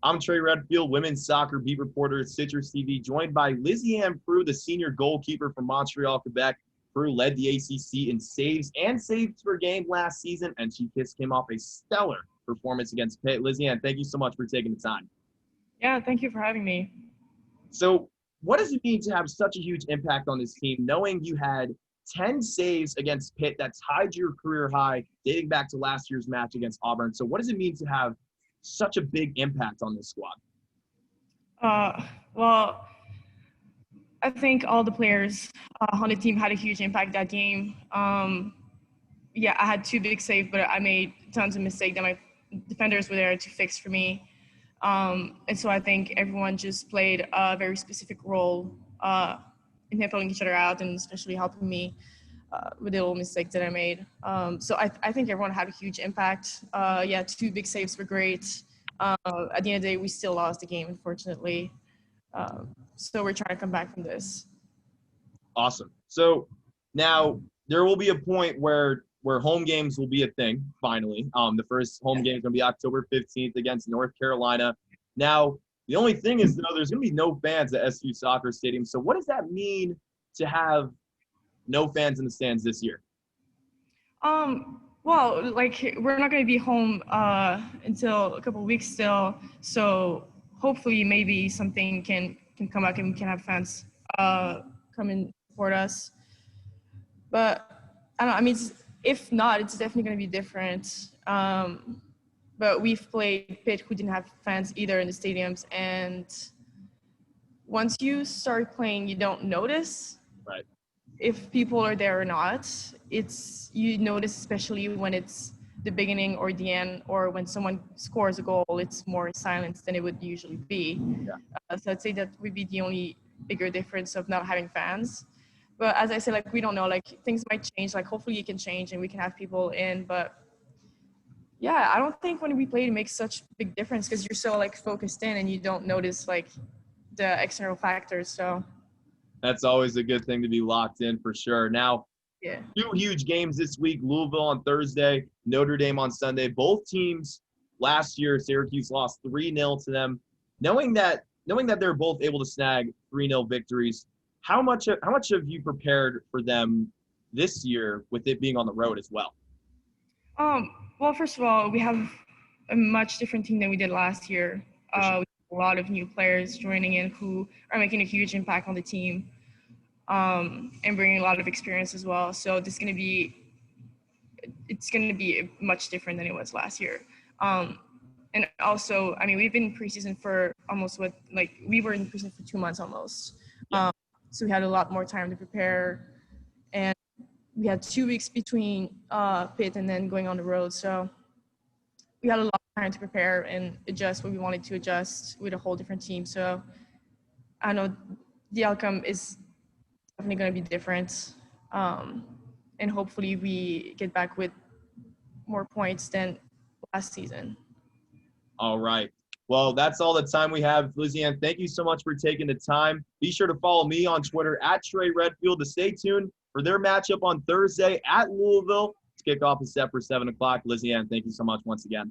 I'm Trey Redfield, women's soccer beat reporter at CitrusTV, joined by Lysianne Proulx, the senior goalkeeper from Montreal, Quebec. Proulx led the ACC in saves and saves per game last season, and she just came off a stellar performance against Pitt. Lysianne, thank you so much for taking the time. Yeah, thank you for having me. So what does it mean to have such a huge impact on this team, knowing you had 10 saves against Pitt that tied your career high dating back to last year's match against Auburn? So what does it mean to have such a big impact on this squad? Well, I think all the players on the team had a huge impact that game. Yeah, I had 2 big saves, but I made tons of mistakes that my defenders were there to fix for me. And so I think everyone just played a very specific role in helping each other out and especially helping me with the little mistakes that I made. So I think everyone had a huge impact. Yeah, 2 big saves were great. At the end of the day, we still lost the game, unfortunately. So we're trying to come back from this. Awesome. So now there will be a point where home games will be a thing, finally. The first home game is going to be October 15th against North Carolina. Now, the only thing is, though, there's going to be no fans at SU Soccer Stadium. So what does that mean to have no fans in the stands this year? Well, like, we're not going to be home until a couple of weeks still. So hopefully maybe something can come back and we can have fans come and support us. But I don't know, I mean, if not, it's definitely going to be different. But we've played Pitt, who didn't have fans either in the stadiums. And once you start playing, you don't notice if people are there or not. You notice, especially when it's the beginning or the end, or when someone scores a goal, it's more silence than it would usually be. Yeah. So I'd say that would be the only bigger difference of not having fans. But as I said, like, we don't know, like, things might change. Like, hopefully it can change and we can have people in. But yeah, I don't think when we play it makes such a big difference because you're so, like, focused in and you don't notice, like, the external factors. So that's always a good thing to be locked in for sure. Now, yeah, 2 huge games this week, Louisville on Thursday, Notre Dame on Sunday. Both teams last year, Syracuse lost 3-0 to them. Knowing that they're both able to snag 3-0 victories, how much have you prepared for them this year with it being on the road as well? Well, first of all, we have a much different team than we did last year. We have a lot of new players joining in who are making a huge impact on the team. And bringing a lot of experience as well. So it's going to be much different than it was last year. And also, I mean, we've been in preseason for almost we were in preseason for 2 months almost. So we had a lot more time to prepare, and we had 2 weeks between Pitt and then going on the road. So we had a lot of time to prepare and adjust what we wanted to adjust with a whole different team. So I know the outcome is definitely going to be different, and hopefully we get back with more points than last season. All right. Well, that's all the time we have. Lysianne, thank you so much for taking the time. Be sure to follow me on Twitter at Trey Redfield to stay tuned for their matchup on Thursday at Louisville. Kickoff is set for 7 o'clock. Lysianne, thank you so much once again.